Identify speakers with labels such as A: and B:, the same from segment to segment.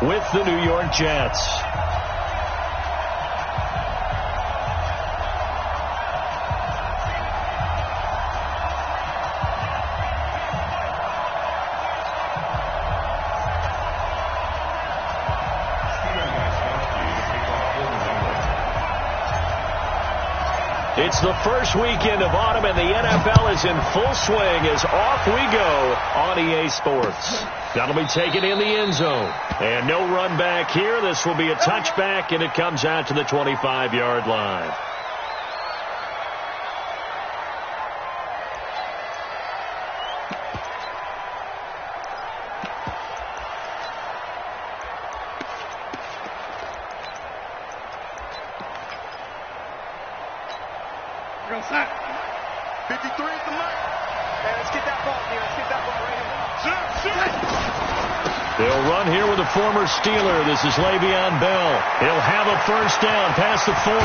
A: with the New York Jets. It's the first weekend of autumn, and the NFL is in full swing as off we go on EA Sports. That'll be taken in the end zone. And no run back here. This will be a touchback, and it comes out to the 25-yard line. They'll run here with a former Steeler. This is Le'Veon Bell. He'll have a first down past the 40.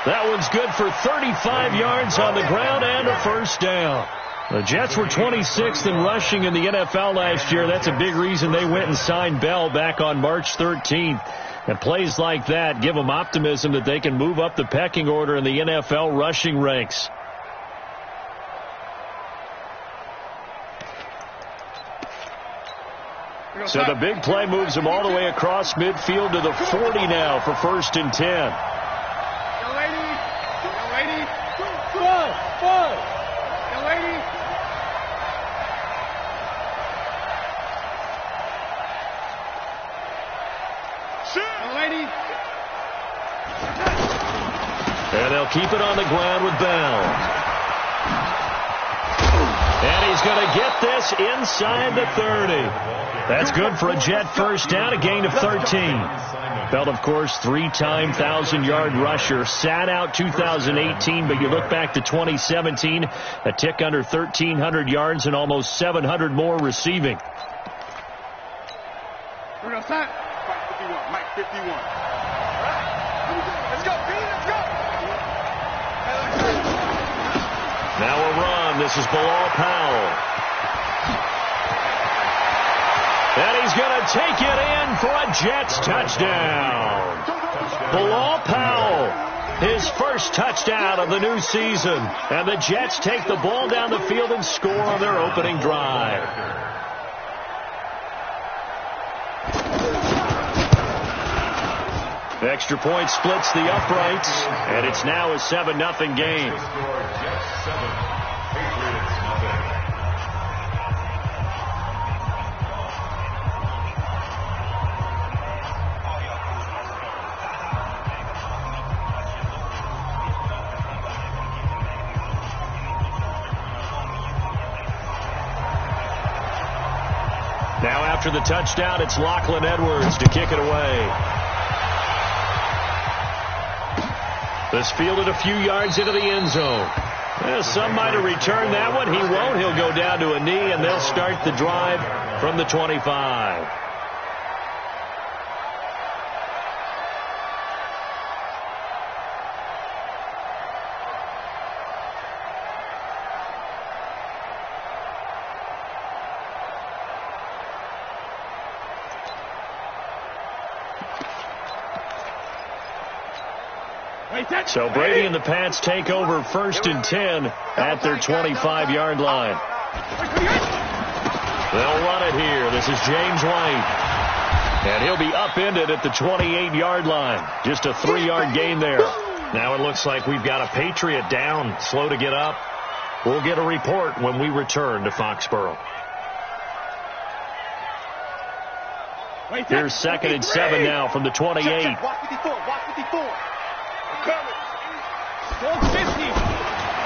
A: That one's good for 35 yards on the ground and a first down. The Jets were 26th in rushing in the NFL last year. That's a big reason they went and signed Bell back on March 13th. And plays like that give them optimism that they can move up the pecking order in the NFL rushing ranks. So the big play moves him all the way across midfield to the 40 now for 1st and 10.
B: Yo, lady. Four. Yo, lady. Yo, lady.
A: And they'll keep it on the ground with Bell. And he's going to get this inside the 30. That's good for a Jet first down, a gain of 13. Bell, of course, three-time 1,000-yard rusher. Sat out 2018, but you look back to 2017, a tick under 1,300 yards and almost 700 more receiving.
B: Mike 51. Let's go, B, let's go.
A: Now a run. This is Bilal Powell. And he's going to take it in for a Jets touchdown. Bilal Powell, his first touchdown of the new season. And the Jets take the ball down the field and score on their opening drive. Extra point splits the uprights, and it's now a 7-0 game. Now after the touchdown, it's Lachlan Edwards to kick it away. This fielded a few yards into the end zone. Some might have returned that one. He won't. He'll go down to a knee, and they'll start the drive from the 25. So Brady and the Pats take over 1st and 10 at their 25-yard line. They'll run it here. This is James White. And he'll be upended at the 28-yard line. Just a 3-yard gain there. Now it looks like we've got a Patriot down, slow to get up. We'll get a report when we return to Foxborough. Here's 2nd and 7 now from the 28.
B: Block 54.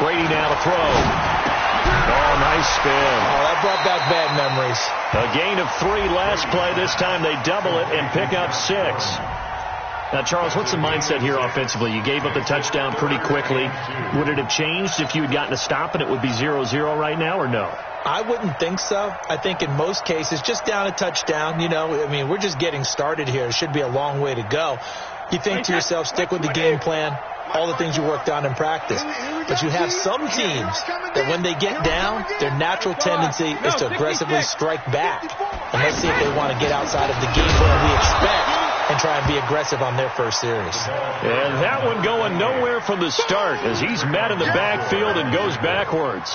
A: Brady now to throw. Oh, nice spin.
C: Oh, that brought back bad memories.
A: A gain of 3 last play. This time they double it and pick up 6. Now, Charles, what's the mindset here offensively? You gave up the touchdown pretty quickly. Would it have changed if you had gotten a stop and it would be 0-0 right now, or no?
C: I wouldn't think so. I think in most cases, just down a touchdown, we're just getting started here. It should be a long way to go. You think to yourself, stick with the game plan, all the things you worked on in practice. But you have some teams that when they get down, their natural tendency is to aggressively strike back. And let's see if they want to get outside of the game plan we expect and try and be aggressive on their first series.
A: And that one going nowhere from the start as he's met in the backfield and goes backwards.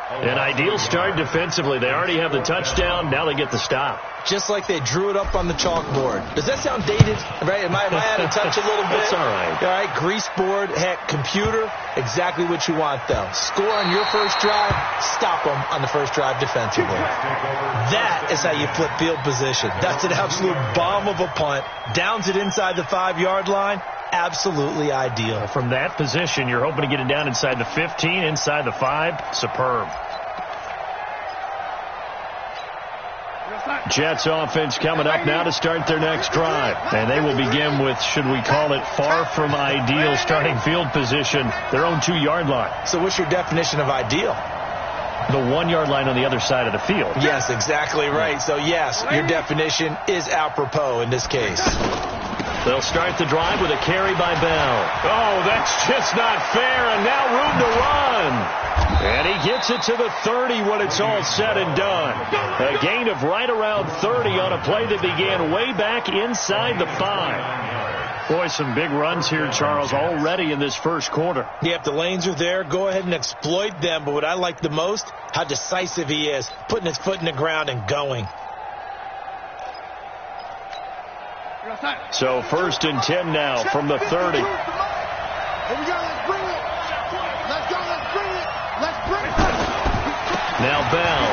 A: An ideal start defensively. They already have the touchdown. Now they get the stop.
C: Just like they drew it up on the chalkboard. Does that sound dated? Right? Am I out of touch a little bit?
A: That's all right.
C: All right, grease board, heck, computer, exactly what you want, though. Score on your first drive, stop them on the first drive defensively. That is how you flip field position. That's an absolute bomb of a punt. Downs it inside the 5-yard line. Absolutely ideal.
A: From that position, you're hoping to get it down inside the 15, inside the 5. Superb. Jets offense coming up now to start their next drive. And they will begin with, should we call it, far from ideal starting field position, their own 2-yard line.
C: So what's your definition of ideal?
A: The 1-yard line on the other side of the field.
C: Yes, exactly right. So, yes, your definition is apropos in this case.
A: They'll start the drive with a carry by Bell. Oh, that's just not fair, and now room to run. And he gets it to the 30 when it's all said and done. A gain of right around 30 on a play that began way back inside the 5. Boy, some big runs here, Charles, already in this first quarter.
C: Yeah, if the lanes are there, go ahead and exploit them. But what I like the most, how decisive he is, putting his foot in the ground and going.
A: So 1st and 10 now from the 30.
B: Here we go, let's bring it. Let's go, let's bring it. Let's bring it.
A: Now Bell.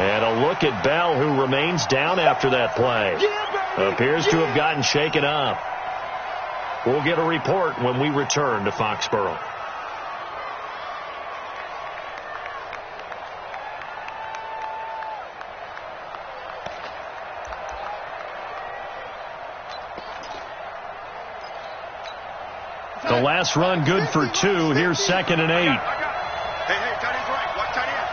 A: And a look at Bell, who remains down after that play. Appears to have gotten shaken up. We'll get a report when we return to Foxborough. The last run good for 2. Here's 2nd and 8.
B: Hey, tight end's right. Watch tight end.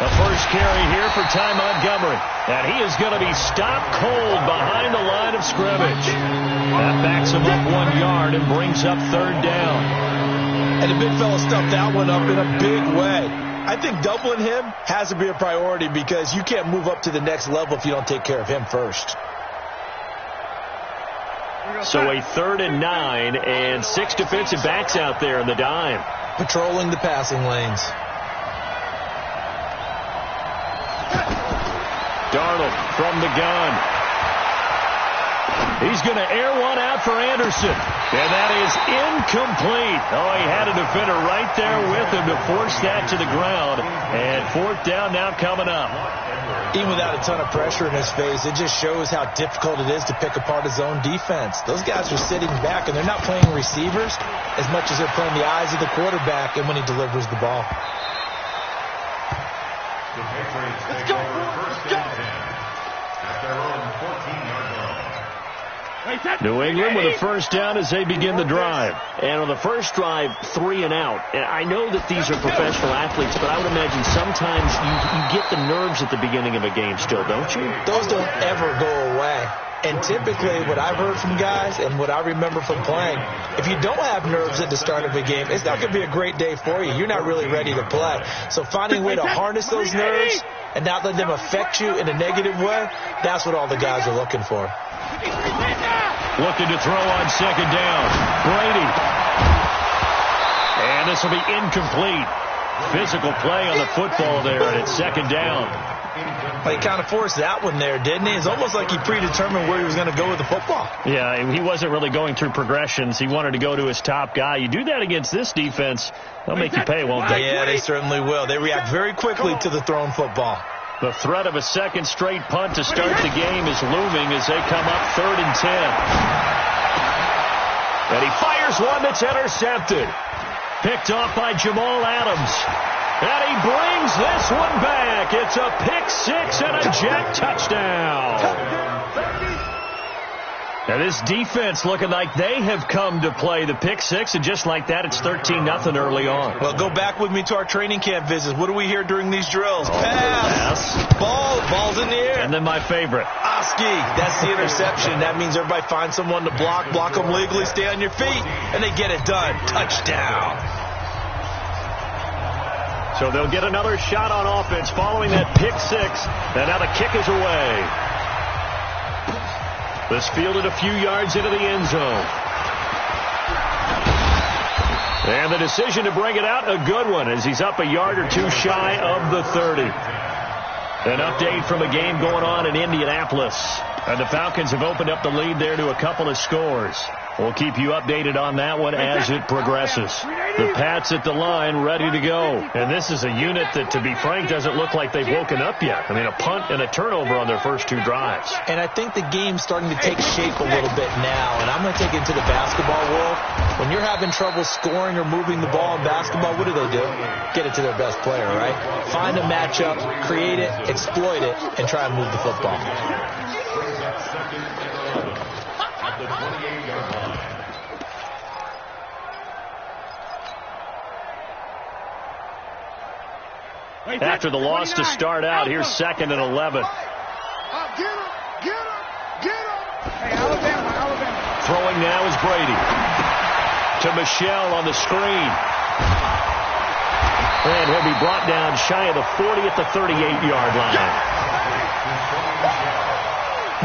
A: The first carry here for Ty Montgomery. And he is going to be stopped cold behind the line of scrimmage. That backs him up 1 yard and brings up 3rd down.
C: And the big fella stuffed that one up in a big way. I think doubling him has to be a priority because you can't move up to the next level if you don't take care of him first.
A: So a 3rd and 9 and 6 defensive backs out there in the dime.
C: Patrolling the passing lanes.
A: Darnold from the gun. He's going to air one out for Anderson. And that is incomplete. Oh, he had a defender right there with him to force that to the ground. And 4th down now coming up.
C: Even without a ton of pressure in his face, it just shows how difficult it is to pick apart his own defense. Those guys are sitting back, and they're not playing receivers as much as they're playing the eyes of the quarterback and when he delivers the ball.
B: Let's go, let's go.
A: New England with a 1st down as they begin the drive. And on the first drive, 3 and out. And I know that these are professional athletes, but I would imagine sometimes you get the nerves at the beginning of a game still, don't you?
C: Those don't ever go away. And typically what I've heard from guys and what I remember from playing, if you don't have nerves at the start of a game, it's not going to be a great day for you. You're not really ready to play. So finding a way to harness those nerves and not let them affect you in a negative way, that's what all the guys are looking for.
A: Looking to throw on 2nd down. Brady. And this will be incomplete. Physical play on the football there, and it's 2nd down.
C: Well, he kind of forced that one there, didn't he? It's almost like he predetermined where he was going to go with the football.
A: Yeah, he wasn't really going through progressions. He wanted to go to his top guy. You do that against this defense, they'll make you pay, won't they?
C: Yeah, they certainly will. They react very quickly to the thrown football.
A: The threat of a 2nd straight punt to start the game is looming as they come up 3rd and 10. And he fires one that's intercepted. Picked off by Jamal Adams. And he brings this one back. It's a pick 6 and a Jet touchdown. And this defense looking like they have come to play. The pick six, and just like that, it's 13-0 early on.
C: Well, go back with me to our training camp visits. What do we hear during these drills? Pass. Ball's in the air.
A: And then my favorite.
C: Oski, that's the interception. That means everybody finds someone to block them legally, stay on your feet, and they get it done. Touchdown.
A: So they'll get another shot on offense following that pick six. And now the kick is away. This fielded a few yards into the end zone. And the decision to bring it out, a good one, as he's up a yard or two shy of the 30. An update from a game going on in Indianapolis. And the Falcons have opened up the lead there to a couple of scores. We'll keep you updated on that one as it progresses. The Pats at the line ready to go. And this is a unit that, to be frank, doesn't look like they've woken up yet. I mean, a punt and a turnover on their first two drives.
C: And I think the game's starting to take shape a little bit now. And I'm going to take it into the basketball world. When you're having trouble scoring or moving the ball in basketball, what do? Get it to their best player, right? Find a matchup, create it, exploit it, and try and move the football.
A: After the loss to start out, here's 2nd and 11.
B: Get him. Hey, Alabama.
A: Throwing now is Brady. To Michelle on the screen. And he'll be brought down shy of the 40 at the 38-yard line.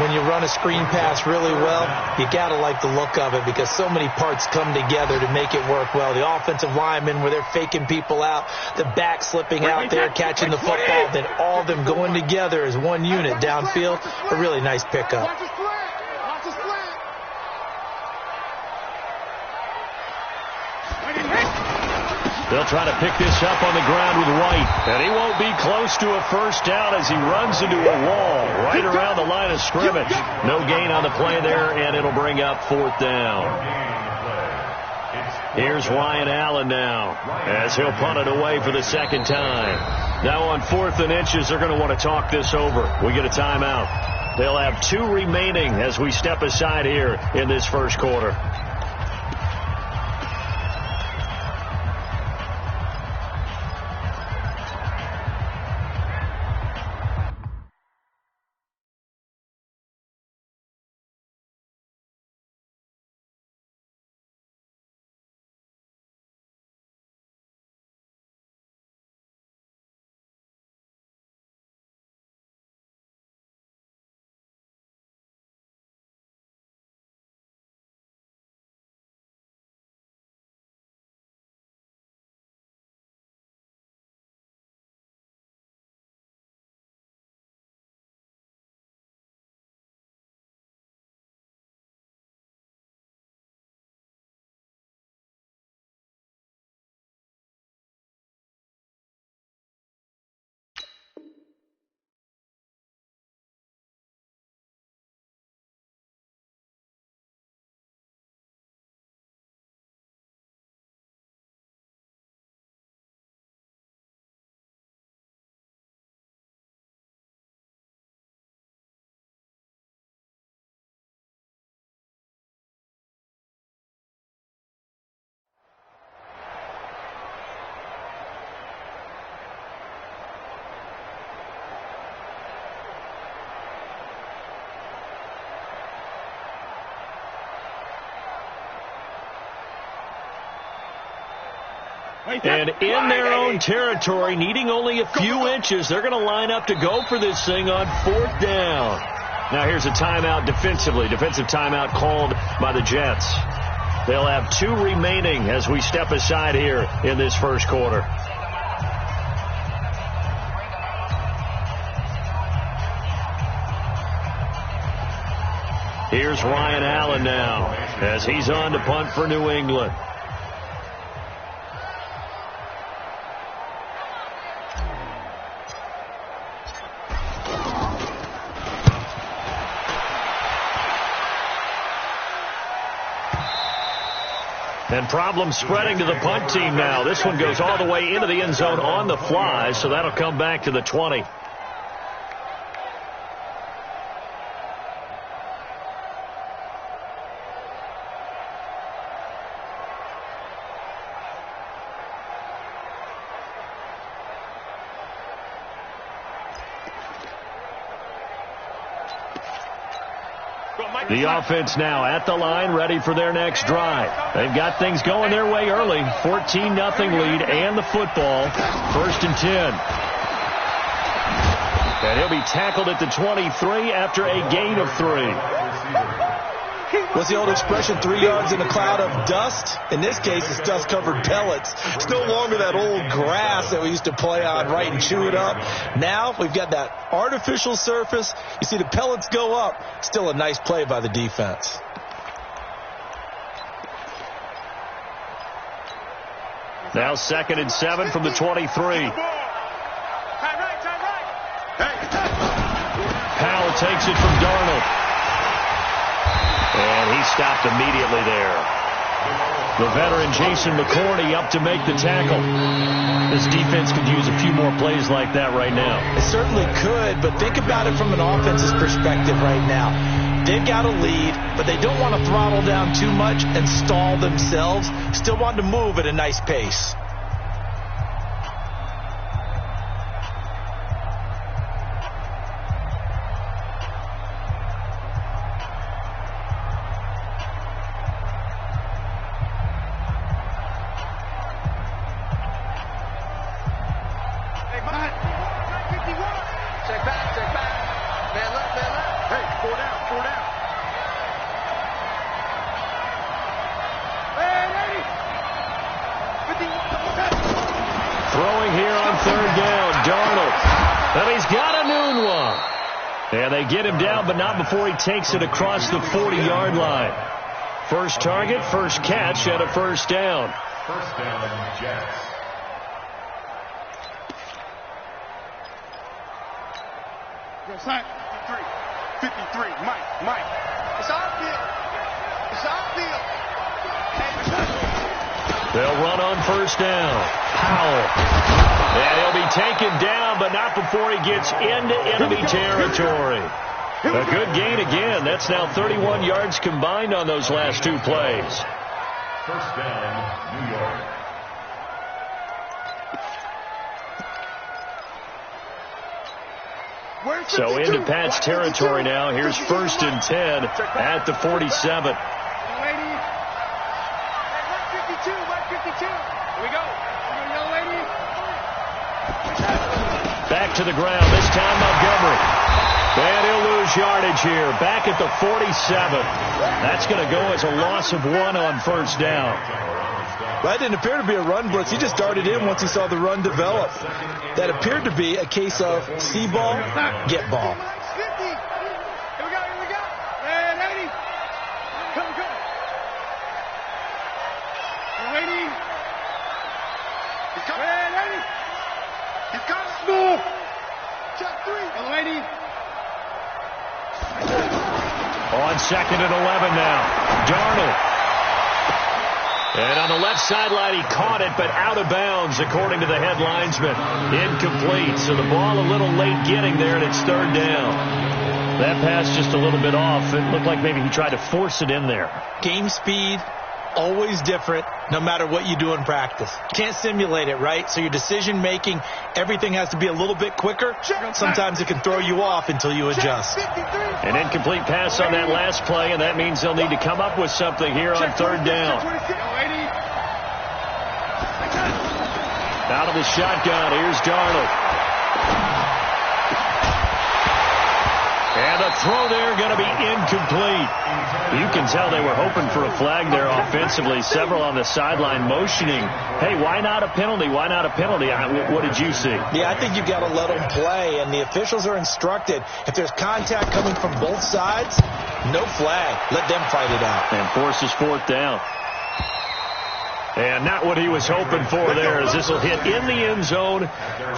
C: When you run a screen pass really well, you got to like the look of it because so many parts come together to make it work well. The offensive linemen, where they're faking people out, the back slipping out there, catching the football, then all of them going together as one unit downfield. A really nice pickup.
B: Watch his flag.
A: They'll try to pick this up on the ground with White. And he won't be close to a first down as he runs into a wall right around the line of scrimmage. No gain on the play there, and it'll bring up 4th down. Here's Ryan Allen now as he'll punt it away for the second time. Now on 4th and inches, they're going to want to talk this over. We get a timeout. They'll have 2 remaining as we step aside here in this first quarter. And in their own territory, needing only a few inches, they're going to line up to go for this thing on 4th down. Now here's a timeout defensively. Defensive timeout called by the Jets. They'll have 2 remaining as we step aside here in this first quarter. Here's Ryan Allen now as he's on to punt for New England. And problems spreading to the punt team now. This one goes all the way into the end zone on the fly, so that'll come back to the 20. The offense now at the line, ready for their next drive. They've got things going their way early. 14-0 lead and the football. 1st and 10. And he'll be tackled at the 23 after a gain of 3.
C: What's the old expression, 3 yards in a cloud of dust? In this case, it's dust-covered pellets. It's no longer that old grass that we used to play on, right, and chew it up. Now we've got that artificial surface. You see the pellets go up. Still a nice play by the defense.
A: Now 2nd and 7 from the 23. Powell takes it from Darnold. And he stopped immediately there. The veteran Jason McCourty up to make the tackle. This defense could use a few more plays like that right now.
C: It certainly could, but think about it from an offense's perspective right now. They've got a lead, but they don't want to throttle down too much and stall themselves. Still want to move at a nice pace.
A: Throwing here on 3rd down, Darnold. And he's got a noon one. And they get him down, but not before he takes it across the 40-yard line. First target, first catch, and a 1st down.
D: 1st down, Jets.
B: Yo, sign 53, Mike. It's outfield. It's outfield.
A: They'll run on 1st down. Powell. And he'll be taken down, but not before he gets into enemy territory. A good gain again. That's now 31 yards combined on those last 2 plays.
D: 1st down, New York.
A: So into Pat's territory now. Here's 1st and 10 at the 47. Back to the ground, this time Montgomery. And he'll lose yardage here. Back at the 47. That's going to go as a loss of 1 on 1st down.
C: That didn't appear to be a run blitz. He just darted in once he saw the run develop. That appeared to be a case of see ball, get ball.
A: On 2nd and 11 now. Darnold. And on the left sideline, he caught it, but out of bounds, according to the head linesman. Incomplete. So the ball a little late getting there, and it's 3rd down. That pass just a little bit off. It looked like maybe he tried to force it in there.
C: Game speed, always different, no matter what you do in practice. You can't simulate it, right? So your decision-making, everything has to be a little bit quicker. Sometimes it can throw you off until you adjust.
A: An incomplete pass on that last play, and that means they'll need to come up with something here on 3rd down. Out of the shotgun, here's Darnold. And the throw there going to be incomplete. You can tell they were hoping for a flag there offensively. Several on the sideline motioning, hey, why not a penalty? Why not a penalty? What did you see?
C: Yeah, I think you've got to let them play, and the officials are instructed. If there's contact coming from both sides, no flag. Let them fight it out.
A: And forces 4th down. And not what he was hoping for there, as this will hit in the end zone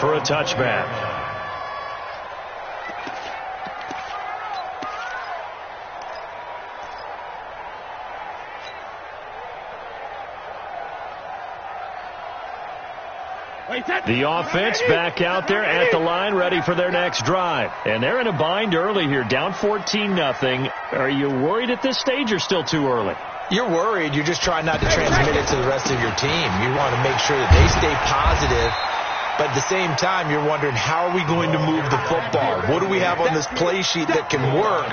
A: for a touchback. The offense back out there at the line, ready for their next drive. And they're in a bind early here, down 14-0. Are you worried at this stage or still too early?
C: You're worried. You're just trying not to transmit it to the rest of your team. You want to make sure that they stay positive But at the same time, you're wondering, how are we going to move the football? What do we have on this play sheet that can work?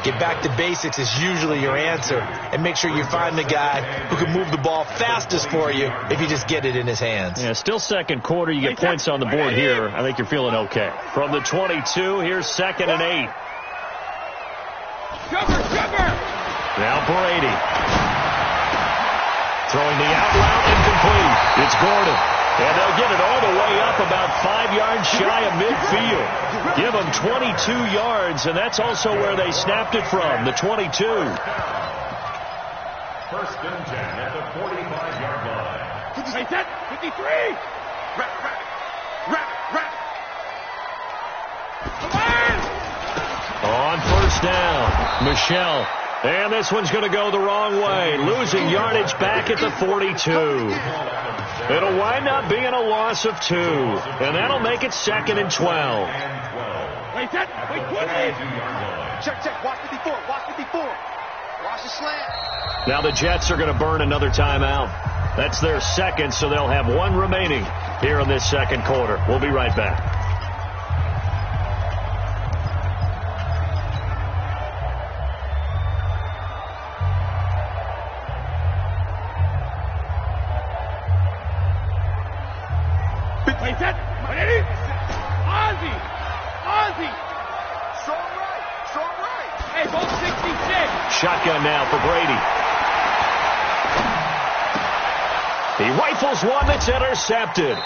C: Get back to basics is usually your answer. And make sure you find the guy who can move the ball fastest for you if you just get it in his hands.
A: Yeah, still second quarter. You get points on the board here. I think you're feeling okay. From the 22, here's 2nd and 8. Now Brady. Throwing the out route incomplete. It's Gordon. And they'll get it all the way up about 5 yards shy of midfield. Give them 22 yards, and that's also where they snapped it from, the 22.
D: 1st and 10 at the 45-yard line.
B: 53. Wrap.
A: On 1st down, Michelle. And this one's going to go the wrong way, losing yardage back at the 42. It'll wind up being a loss of 2, and that'll make it 2nd and 12.
B: Wait, check. Watch 54. Watch the slant.
A: Now the Jets are going to burn another timeout. That's their second, so they'll have 1 remaining here in this 2nd quarter. We'll be right back. Shotgun now for Brady. He rifles one that's intercepted.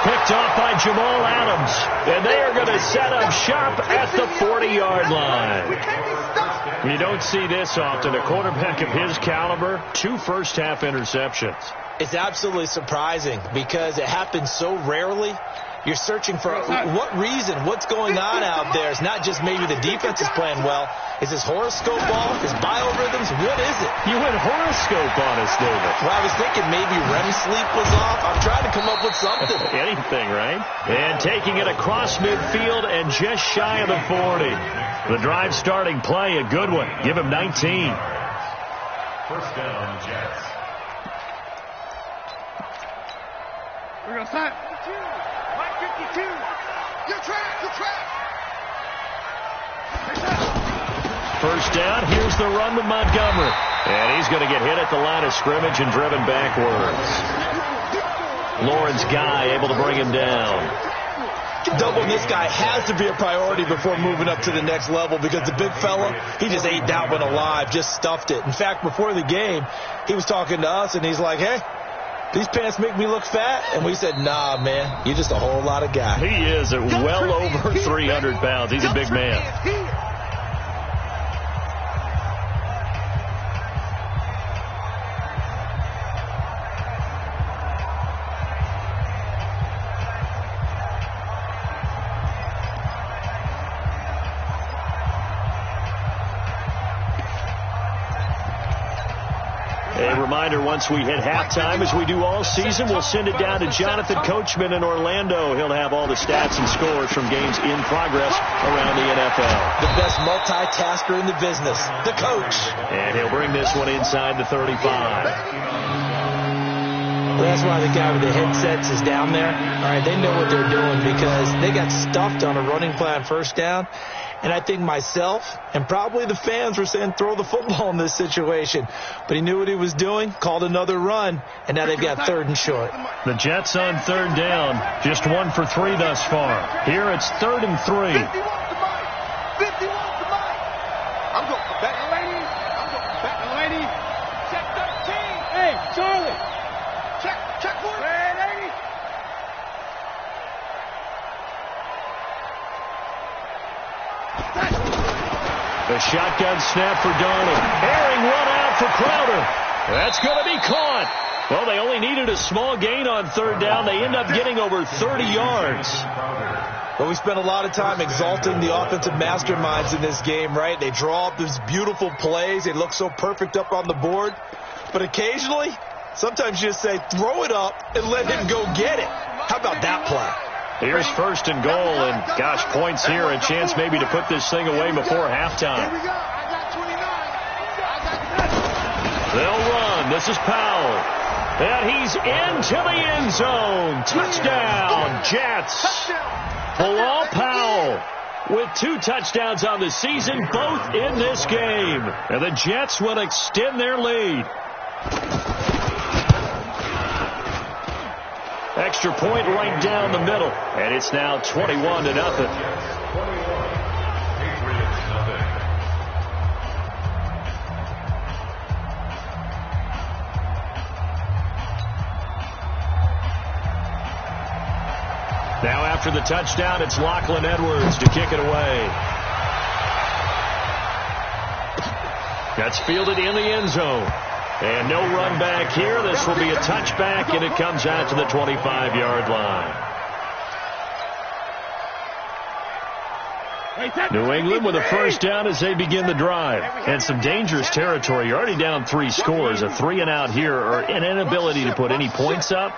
A: Picked off by Jamal Adams. And they are going to set up shop at the 40-yard line. You don't see this often. A quarterback of his caliber, 2 first-half interceptions.
C: It's absolutely surprising because it happens so rarely. You're searching for what reason, what's going on out there. It's not just maybe the defense is playing well. Is this horoscope ball? Is biorhythms? What is it?
A: You went horoscope on us, David.
C: Well, I was thinking maybe REM sleep was off. I'm trying to come up with something.
A: Anything, right? And taking it across midfield and just shy of the 40. The drive starting play, a good one. Give him 19.
D: 1st down, Jets.
B: We're going to start. 52. Your track.
A: 1st down, here's the run to Montgomery. And he's going to get hit at the line of scrimmage and driven backwards. Lawrence Guy able to bring him down.
C: Doubling this guy has to be a priority before moving up to the next level because the big fella, he just ate that one alive, just stuffed it. In fact, before the game, he was talking to us, and he's like, hey, these pants make me look fat. And we said, nah, man, you're just a whole lot of guy.
A: He is at well over 300 pounds. He's a big man. A reminder, once we hit halftime, as we do all season, we'll send it down to Jonathan Coachman in Orlando. He'll have all the stats and scores from games in progress around the NFL.
C: The best multitasker in the business, the coach.
A: And he'll bring this one inside the 35.
C: Well, that's why the guy with the headsets is down there. All right, they know what they're doing because they got stuffed on a running play on 1st down. And I think myself and probably the fans were saying throw the football in this situation. But he knew what he was doing, called another run, and now they've got 3rd and short.
A: The Jets on 3rd down, just 1 for 3 thus far. Here it's 3rd and 3.
B: 51 to Mike. I'm going back to lady. Check 13. Hey, Charlie. Check for it. Hey, lady.
A: The shotgun snap for Darnold. Airing run out for Crowder. That's going to be caught. Well, they only needed a small gain on 3rd down. They end up getting over 30 yards.
C: Well, we spent a lot of time exalting the offensive masterminds in this game, right? They draw up these beautiful plays. They look so perfect up on the board. But occasionally, sometimes you just say, throw it up and let him go get it. How about that play?
A: Here's 1st and goal, and gosh, points here, a chance maybe to put this thing away before halftime.
B: Here we go. I got 29.
A: They'll run. This is Powell. And he's into the end zone. Touchdown, Jets. Bilal Powell with 2 touchdowns on the season, both in this game. And the Jets will extend their lead. Extra point right down the middle. And it's now 21-0. Now after the touchdown, it's Lachlan Edwards to kick it away. That's fielded in the end zone. And no run back here. This will be a touchback, and it comes out to the 25-yard line. New England with a first down as they begin the drive. And some dangerous territory. You're already down 3 scores. A 3-and-out here, or an inability to put any points up.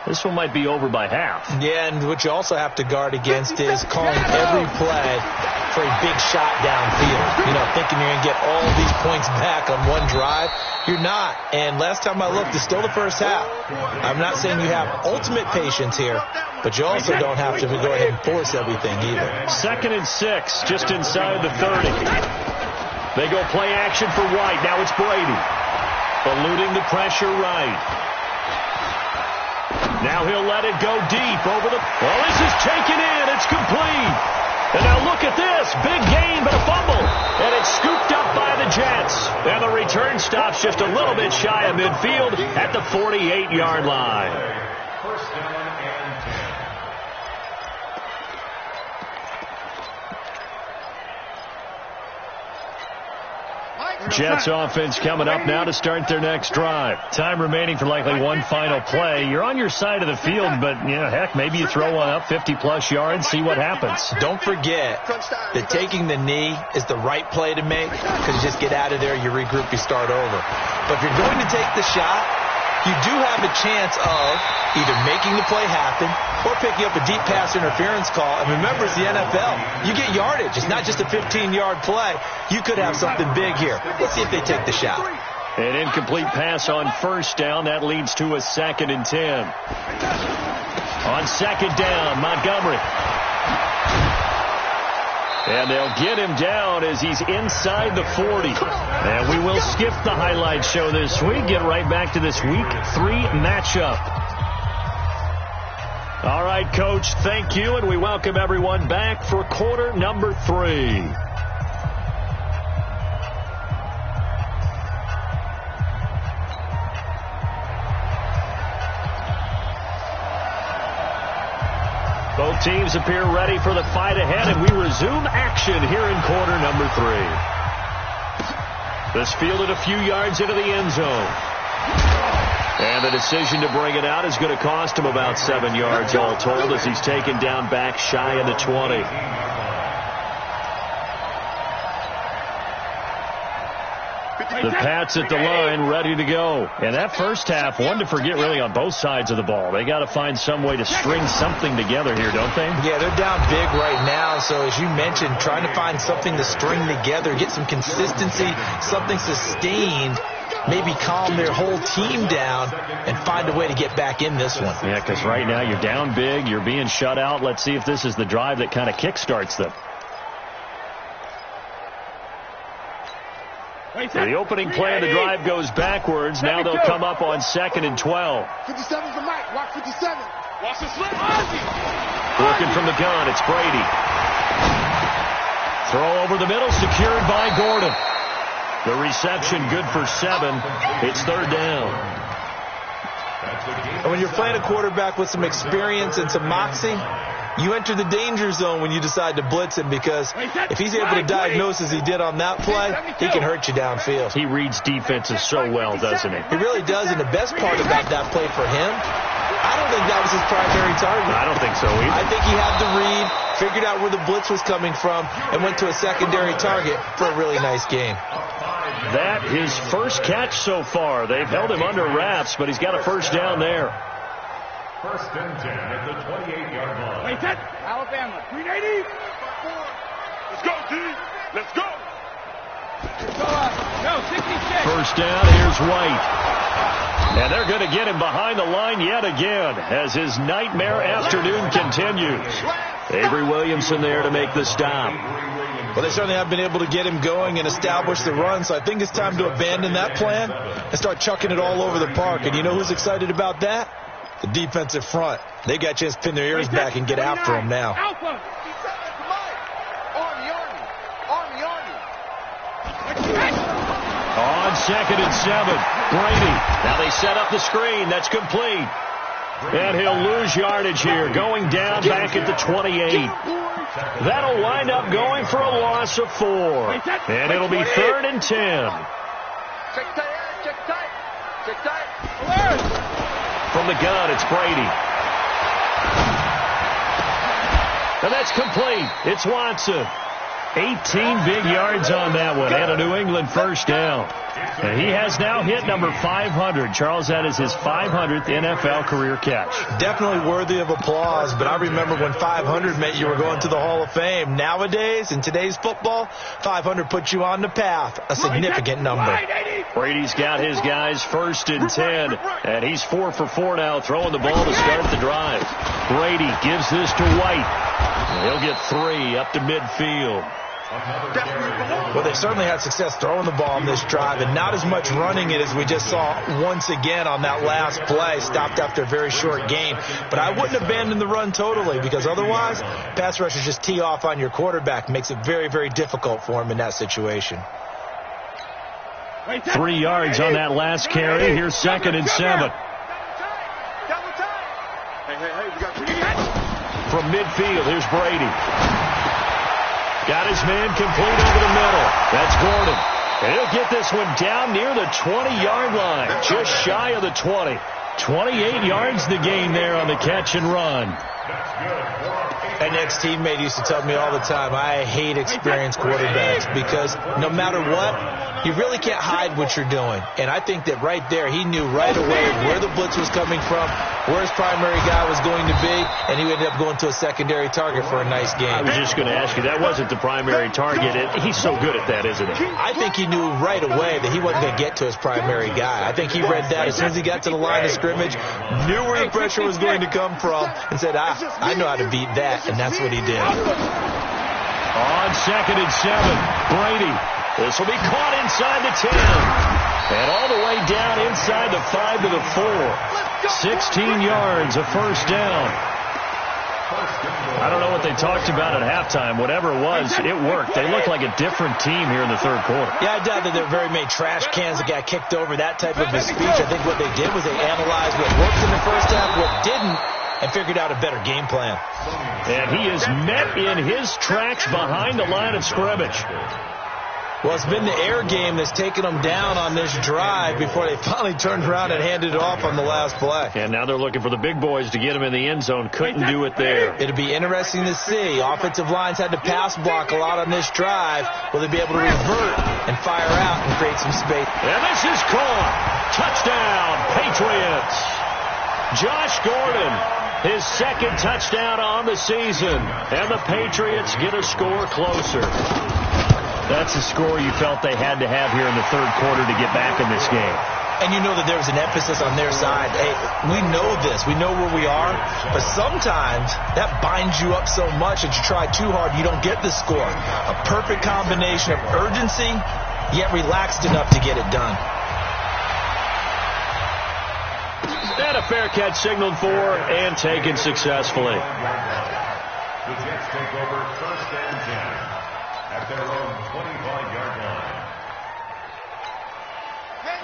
A: This one might be over by half. Yeah, and what you also have to guard against is calling every play for a big shot downfield. You know, thinking you're going to get all these points back on one drive. You're not. And last time I looked, it's still the first half. I'm not saying you have ultimate patience here, but you also don't have to go ahead and force everything either. 2nd and 6, just inside the 30. They go play action for White. Now it's Brady. Eluding the pressure right. Now he'll let it go deep over the... Well, this is taken in. It's complete. And now look at this. Big gain, but a fumble. And it's scooped up by the Jets. And the return stops just a little bit shy of midfield at the 48-yard line.
D: First down and 10.
A: Jets offense coming up now to start their next drive. Time remaining for likely one final play. You're on your side of the field, but, you know, heck, maybe you throw one up 50-plus yards, see what happens. Don't forget that taking the knee is the right play to make, because you just get out of there, you regroup, you start over. But if you're going to take the shot, you do have a chance of either making the play happen or picking up a deep pass interference call. And remember, it's the NFL. You get yardage. It's not just a 15-yard play. You could have something big here. Let's see if they take the shot. An incomplete pass on first down. That leads to a 2nd and 10. On 2nd down, Montgomery. And they'll get him down as he's inside the 40. And we will skip the highlight show this week. Get right back to this Week 3 matchup. All right, Coach, thank you, and we welcome everyone back for quarter number 3. Both teams appear ready for the fight ahead, and we resume action here in quarter number 3. This fielded a few yards into the end zone. And the decision to bring it out is going to cost him about 7 yards all told as he's taken down back shy of the 20. The Pats at the line, ready to go. And that first half, one to forget really on both sides of the ball. They got to find some way to string something together here, don't they? Yeah, they're down big right now. So as you mentioned, trying to find something to string together, get some consistency, something sustained, maybe calm their whole team down and find a way to get back in this one. Yeah, because right now you're down big, you're being shut out. Let's see if this is the drive that kind of kickstarts them. The opening play of the drive goes backwards. Now they'll come up on 2nd and 12.
B: 57's the mic. Watch 57. Watch the slip.
A: Working from the gun, it's Brady. Throw over the middle, secured by Gordon. The reception good for 7. It's 3rd down. And when you're playing a quarterback with some experience and some moxie, you enter the danger zone when you decide to blitz him, because if he's able to diagnose as he did on that play, he can hurt you downfield. He reads defenses so well, doesn't he? He really does, and the best part about that play for him, I don't think that was his primary target. I don't think so either. I think he had the read, figured out where the blitz was coming from, and went to a secondary target for a really nice game. That his first catch so far. They've held him under wraps, but he's got a first down there.
D: 1st and 10 at the 28-yard line.
B: Wait, set. Alabama. 380. Let's go, G. Let's go. No, 66.
A: First down, here's White. And they're going to get him behind the line yet again as his nightmare afternoon continues. Avery Williamson there to make the stop.
C: Well, they certainly have been able to get him going and establish the run, so I think it's time to abandon that plan and start chucking it all over the park. And you know who's excited about that? The defensive front. They got a chance to pin their ears back and get after him now.
A: On 2nd and 7, Brady. Now they set up the screen. That's complete. And he'll lose yardage here, going down back at the 28. That'll wind up going for a loss of 4. And it'll be 3rd and 10.
B: Check tight.
A: From the gun, it's Brady. And that's complete. It's Watson. 18 big yards on that one, and a New England first down. And he has now hit number 500. Charles, that is his 500th NFL career catch.
C: Definitely worthy of applause, but I remember when 500 meant you were going to the Hall of Fame. Nowadays, in today's football, 500 puts you on the path, a significant number.
A: Brady's got his guys 1st and 10, and he's 4 for 4 now, throwing the ball to start the drive. Brady gives this to White. He'll get 3 up to midfield.
C: Well, they certainly had success throwing the ball on this drive, and not as much running it as we just saw once again on that last play, stopped after a very short gain. But I wouldn't abandon the run totally, because otherwise, pass rushers just tee off on your quarterback. Makes it very, very difficult for him in that situation.
A: 3 yards on that last carry. Here's 2nd and 7. From midfield, here's Brady. Got his man complete over the middle. That's Gordon. And he'll get this one down near the 20-yard line, just shy of the 20. 28 yards the gain there on the catch and run.
C: An ex-teammate used to tell me all the time, I hate experienced quarterbacks because no matter what, you really can't hide what you're doing. And I think that right there, he knew right away where the blitz was coming from, where his primary guy was going to be, and he ended up going to a secondary target for a nice game.
A: I was just going to ask you, that wasn't the primary target. He's so good at that, isn't he?
C: I think he knew right away that he wasn't going to get to his primary guy. I think he read that as soon as he got to the line of scrimmage, knew where the pressure was going to come from, and said, I know how to beat that, and that's what he did.
A: On 2nd and 7, Brady. This will be caught inside the 10. And all the way down inside the 5 to the 4. 16 yards, a first down. I don't know what they talked about at halftime. Whatever it was, it worked. They looked like a different team here in the third quarter.
C: Yeah, I doubt that there were very many trash cans that got kicked over, that type of a speech. I think what they did was they analyzed what worked in the first half, what didn't, and figured out a better game plan.
A: And he is met in his tracks behind the line of scrimmage.
C: Well, it's been the air game that's taken them down on this drive before they finally turned around and handed it off on the last play.
A: And now they're looking for the big boys to get him in the end zone. Couldn't do it there.
C: It'll be interesting to see. Offensive lines had to pass block a lot on this drive. Will they be able to revert and fire out and create some space?
A: And this is caught. Touchdown, Patriots. Josh Gordon, his 2nd touchdown on the season. And the Patriots get a score closer. That's the score you felt they had to have here in the third quarter to get back in this game.
C: And you know that there was an emphasis on their side. Hey, we know this. We know where we are. But sometimes that binds you up so much that you try too hard, you don't get the score. A perfect combination of urgency, yet relaxed enough to get it done.
A: And a fair catch signaled for and taken successfully.
D: The Jets take over 1st and 10 at their own 25-yard line.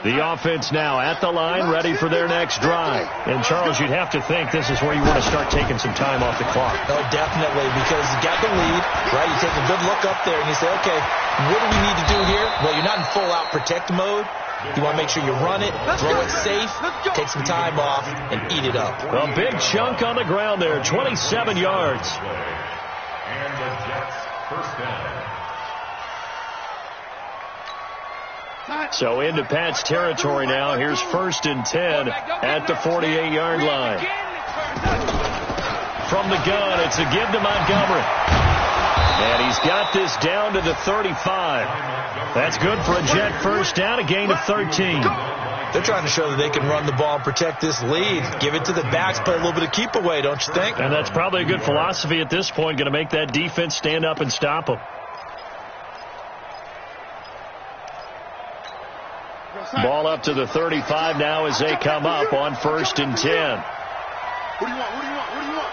A: The offense now at the line, ready for their next drive. And, Charles, you'd have to think this is where you want to start taking some time off the clock.
C: Oh, definitely, because you got the lead, right? You take a good look up there and you say, okay, what do we need to do here? Well, you're not in full-out protect mode. You want to make sure you run it, throw it safe, take some time off, and eat it up.
A: A big chunk on the ground there, 27 yards.
D: And the Jets first down.
A: So into Pat's territory now. Here's 1st and 10 at the 48-yard line. from the gun. It's a give to Montgomery. And he's got this down to the 35. That's good for a Jet first down, a gain of 13.
C: They're trying to show that they can run the ball and protect this lead. Give it to the backs, play a little bit of keep away, don't you think?
A: And that's probably a good philosophy at this point, going to make that defense stand up and stop them. Ball up to the 35 now as they come up on 1st and 10.
B: What do you want? What do you want? What do you want?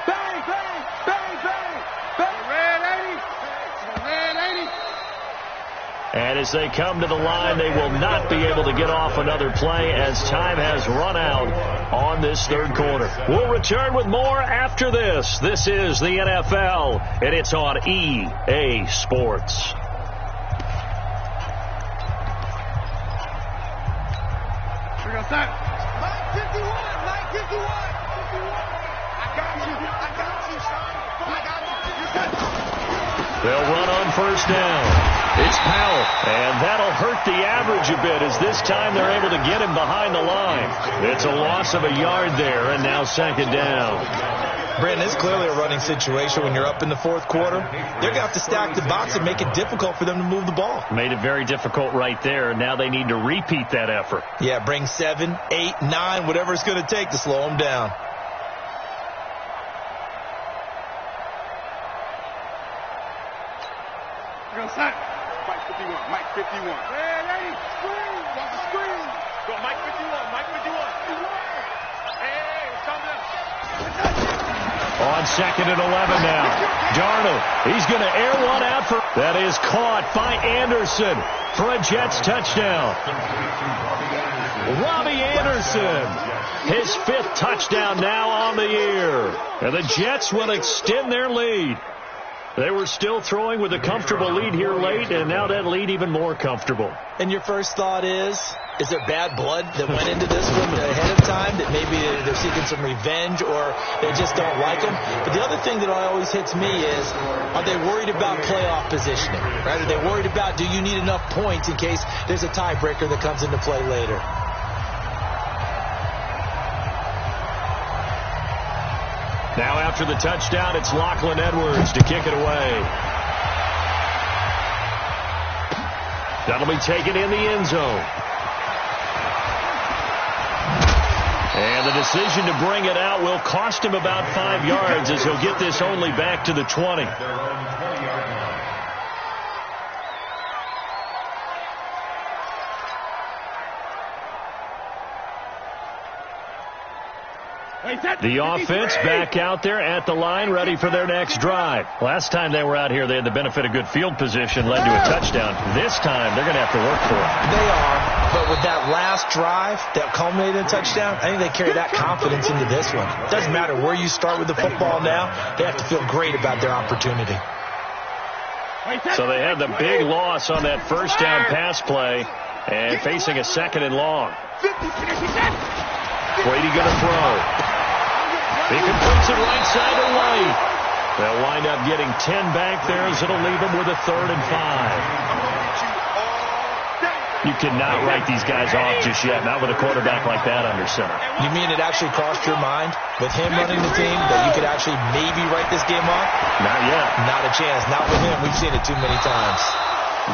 B: Bang, bang, bang, bang, bang. Red 80. Red 80.
A: And as they come to the line, they will not be able to get off another play as time has run out on this third quarter. We'll return with more after this. This is the NFL, and it's on EA Sports.
B: Mike 51, Mike 51. I got you, son.
A: They'll run on 1st down. It's Powell, and that'll hurt the average a bit as this time they're able to get him behind the line. It's a loss of a yard there, and now 2nd down.
C: Brandon, it's clearly a running situation when you're up in the 4th quarter. They're going to have to stack the box and make it difficult for them to move the ball.
A: Made it very difficult right there. Now they need to repeat that effort.
C: Yeah, bring 7, 8, 9, whatever it's going to take to slow them down.
B: Mike 51, Mike 51. Red 80, screen, watch the screen. Go, Mike 51, Mike 51. Hey, it's coming up.
A: On 2nd and 11 now. Darnold, he's going to air one out for. That is caught by Anderson for a Jets touchdown. Robbie Anderson, his 5th touchdown now on the year. And the Jets will extend their lead. They were still throwing with a comfortable lead here late, and now that lead even more comfortable.
C: And your first thought is there bad blood that went into this one ahead of time, that maybe they're seeking some revenge or they just don't like them? But the other thing that always hits me is, are they worried about playoff positioning? Right? Are they worried about, do you need enough points in case there's a tiebreaker that comes into play later?
A: Now after the touchdown, it's Lachlan Edwards to kick it away. That'll be taken in the end zone. And the decision to bring it out will cost him about 5 yards as he'll get this only back to the 20. The offense back out there at the line, ready for their next drive. Last time they were out here, they had the benefit of good field position, led to a touchdown. This time, they're going to have to work for it.
C: They are, but with that last drive that culminated in a touchdown, I think they carry that confidence into this one. It doesn't matter where you start with the football now. They have to feel great about their opportunity.
A: So they had the big loss on that 1st down pass play and facing a 2nd and long. Brady going to throw. He completes it right side to White. They'll wind up getting 10 back there as it'll leave them with a 3rd and 5. You cannot write these guys off just yet, not with a quarterback like that under center.
C: You mean it actually crossed your mind with him running the team that you could actually maybe write this game off?
A: Not yet.
C: Not a chance. Not with him. We've seen it too many times.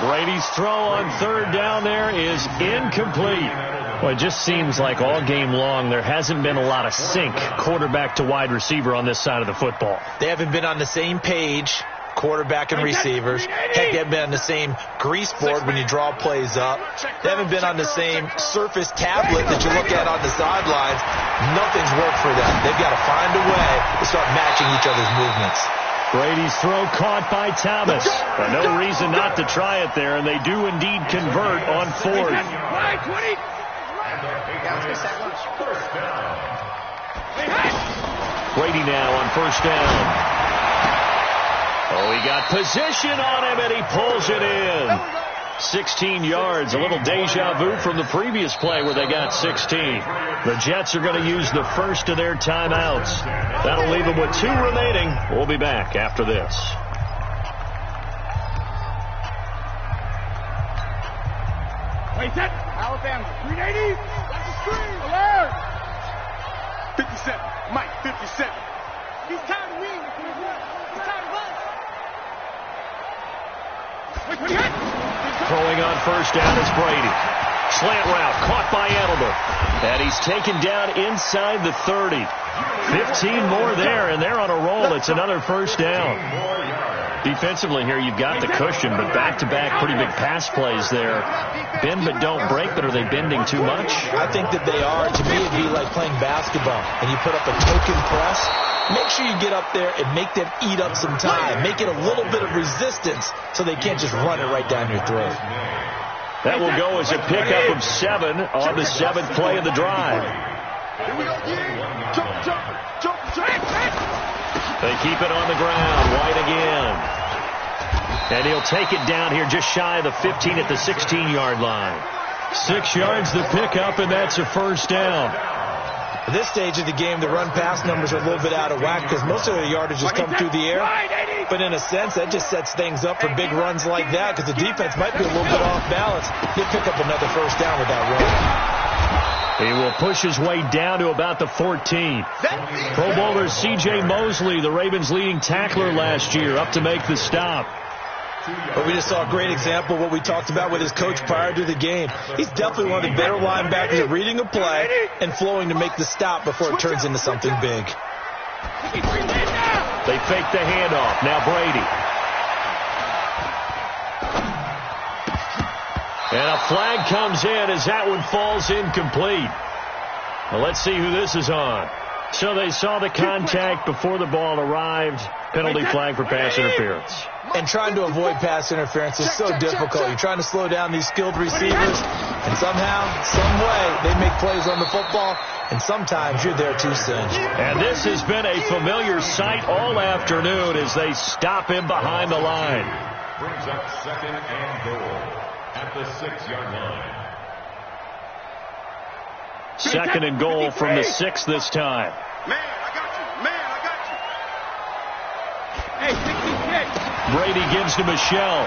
A: Brady's throw on 3rd down there is incomplete. Well, it just seems like all game long there hasn't been a lot of sync quarterback to wide receiver on this side of the football.
C: They haven't been on the same page, quarterback and receivers. Heck, they haven't been on the same grease board when you draw plays up. They haven't been on the same surface tablet that you look at on the sidelines. Nothing's worked for them. They've got to find a way to start matching each other's movements.
A: Brady's throw caught by Thomas. But no reason not to try it there, and they do indeed convert on 4th. Brady now on 1st down. Oh, he got position on him, and he pulls it in. 16 yards, a little deja vu from the previous play where they got 16. The Jets are going to use the first of their timeouts. That'll leave them with 2 remaining. We'll be back after this.
B: Wait, set. Alabama, 380. That's the screen. Alert. 57. Mike, 57. He's tired of me. He's tired of us.
A: Throwing on first down is Brady. Slant route caught by Edelman. And he's taken down inside the 30. 15 more there, and they're on a roll. It's another first down. Defensively here, you've got the cushion, but back-to-back pretty big pass plays there. Bend but don't break, but are they bending too much?
C: I think that they are. To me, it'd be like playing basketball, and you put up a token press. Make sure you get up there and make them eat up some time. Make it a little bit of resistance so they can't just run it right down your throat.
A: That will go as a pickup of 7 on the 7th play of the drive. They keep it on the ground. White again. And he'll take it down here just shy of the 15 at the 16-yard line. 6 yards to pick up, and that's a first down.
C: At this stage of the game, the run-pass numbers are a little bit out of whack because most of their yardage has come through the air. But in a sense, that just sets things up for big runs like that because the defense might be a little bit off balance. They pick up another first down with that run.
A: He will push his way down to about the 14. Pro Bowler C.J. Mosley, the Ravens' leading tackler last year, up to make the stop.
C: But we just saw a great example of what we talked about with his coach prior to the game. He's definitely one of the better linebackers at reading a play and flowing to make the stop before it turns into something big.
A: They fake the handoff. Now Brady. And a flag comes in as that one falls incomplete. Well, let's see who this is on. So they saw the contact before the ball arrived. Penalty flag for pass interference.
C: And trying to avoid pass interference is so difficult. You're trying to slow down these skilled receivers, and somehow, some way, they make plays on the football, and sometimes you're there too soon.
A: And this has been a familiar sight all afternoon as they stop him behind the line.
D: Brings up 2nd and goal at the 6-yard line.
A: 2nd and goal from the 6 this time.
B: Man, I got you. Man, I got you. Hey, 66.
A: Brady gives to Michelle.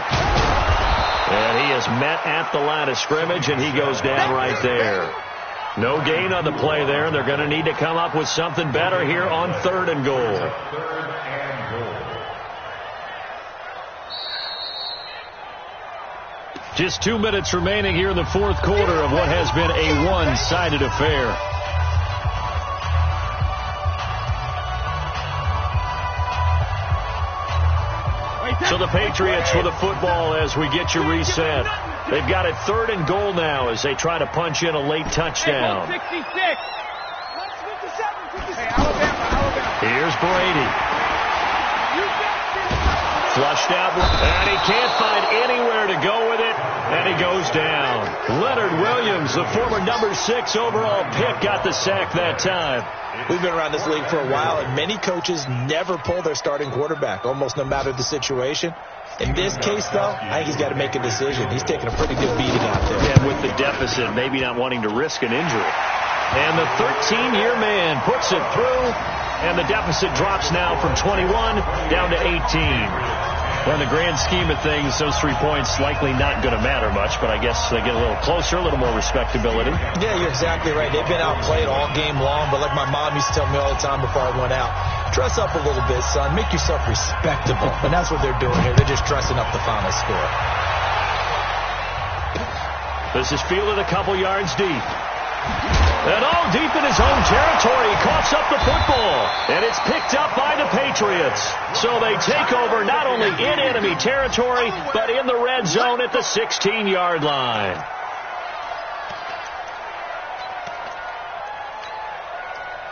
A: And he is met at the line of scrimmage, and he goes down right there. No gain on the play there, and they're going to need to come up with something better here on 3rd and goal.
D: 3rd and goal.
A: Just 2 minutes remaining here in the 4th quarter of what has been a one-sided affair. So the Patriots with the football as we get you reset. They've got it 3rd and goal now as they try to punch in a late touchdown.
B: 66.
A: Here's Brady. Flushed out, and he can't find anywhere to go with it, and he goes down. Leonard Williams, the former number 6 overall pick, got the sack that time.
C: We've been around this league for a while, and many coaches never pull their starting quarterback, almost no matter the situation. In this case, though, I think he's got to make a decision. He's taking a pretty good beating out there.
A: And with the deficit, maybe not wanting to risk an injury. And the 13-year man puts it through, and the deficit drops now from 21 down to 18. Well, in the grand scheme of things, those 3 points likely not going to matter much, but I guess they get a little closer, a little more respectability.
C: Yeah, you're exactly right. They've been outplayed all game long, but like my mom used to tell me all the time before I went out, dress up a little bit, son. Make yourself respectable. And that's what they're doing here. They're just dressing up the final score.
A: This is fielded a couple yards deep. And deep in his own territory, he coughs up the football. And it's picked up by the Patriots. So they take over not only in enemy territory, but in the red zone at the 16-yard line.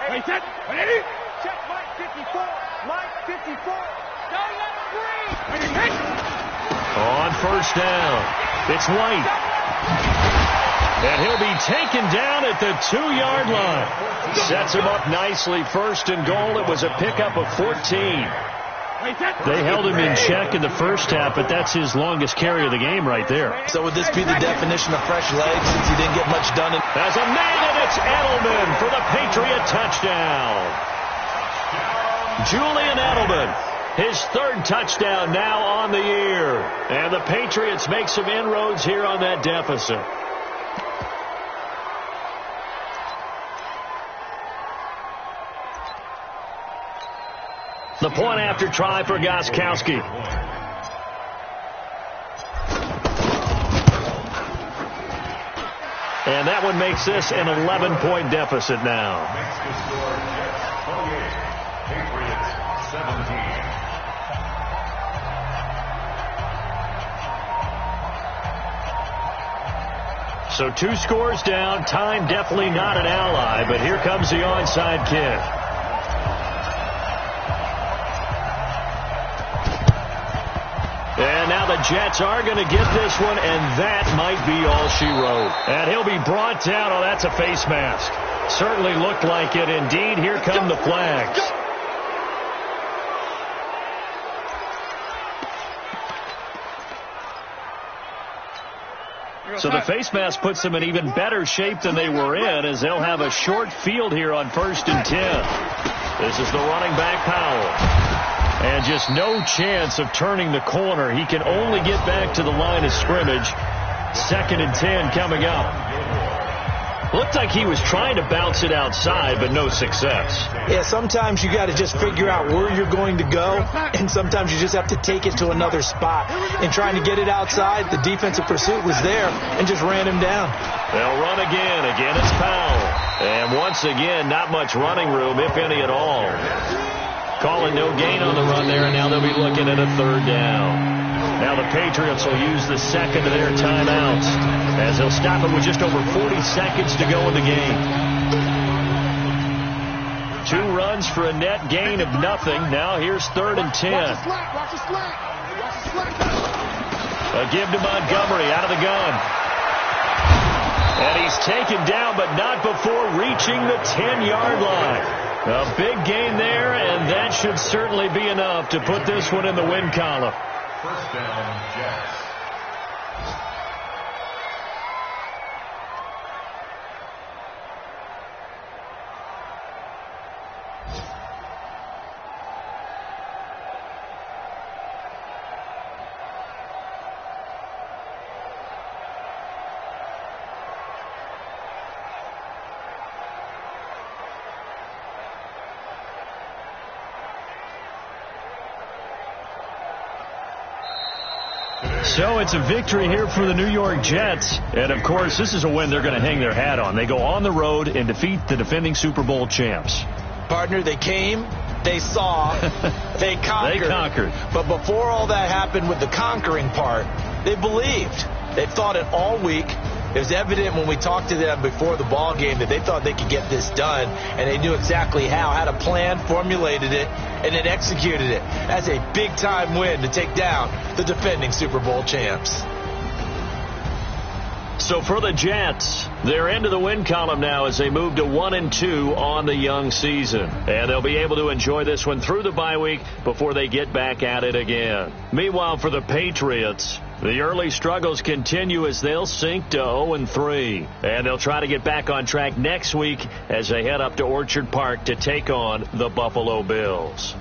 B: Hey, set. Ready? Check Mike 54. Mike 54. Don't let him breathe.
A: On first down, it's White. And he'll be taken down at the 2-yard line. Sets him up nicely. 1st and goal. It was a pickup of 14. They held him in check in the first half, but that's his longest carry of the game right there.
C: So would this be the definition of fresh legs since he didn't get much done?
A: As a man, and it's Edelman for the Patriot touchdown. Julian Edelman, his 3rd touchdown now on the year. And the Patriots make some inroads here on that deficit. The point after try for Gostkowski. And that one makes this an 11-point deficit now.
D: Makes the score Jets 28, Patriots 17.
A: So 2 scores down. Time definitely not an ally, but here comes the onside kick. And now the Jets are going to get this one, and that might be all she wrote. And he'll be brought down. Oh, that's a face mask. Certainly looked like it. Indeed, here come the flags. So the face mask puts them in even better shape than they were in, as they'll have a short field here on 1st and 10. This is the running back, Powell. And just no chance of turning the corner. He can only get back to the line of scrimmage. 2nd and 10 coming up. Looked like he was trying to bounce it outside, but no success.
C: Yeah, sometimes you got to just figure out where you're going to go, and sometimes you just have to take it to another spot. In trying to get it outside, the defensive pursuit was there and just ran him down.
A: They'll run again. Again, it's Powell. And once again, not much running room, if any at all. Calling no gain on the run there, and now they'll be looking at a 3rd down. Now the Patriots will use the second of their timeouts, as they'll stop it with just over 40 seconds to go in the game. 2 runs for a net gain of nothing. Now here's 3rd and 10. A give to Montgomery out of the gun. And he's taken down, but not before reaching the 10-yard line. A big gain there, and that should certainly be enough to put this one in the win column.
D: 1st down, Jets.
A: So it's a victory here for the New York Jets. And, of course, this is a win they're going to hang their hat on. They go on the road and defeat the defending Super Bowl champs.
C: Partner, they came, they saw, they conquered.
A: They conquered.
C: But before all that happened with the conquering part, they believed. They thought it all week. It was evident when we talked to them before the ball game that they thought they could get this done, and they knew exactly how, had a plan, formulated it, and then executed it. That's a big-time win to take down the defending Super Bowl champs.
A: So for the Jets, they're into the win column now as they move to 1-2 on the young season. And they'll be able to enjoy this one through the bye week before they get back at it again. Meanwhile, for the Patriots, the early struggles continue as they'll sink to 0-3. And they'll try to get back on track next week as they head up to Orchard Park to take on the Buffalo Bills.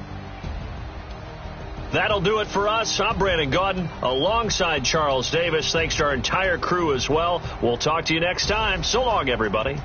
A: That'll do it for us. I'm Brandon Gaudin alongside Charles Davis. Thanks to our entire crew as well. We'll talk to you next time. So long, everybody.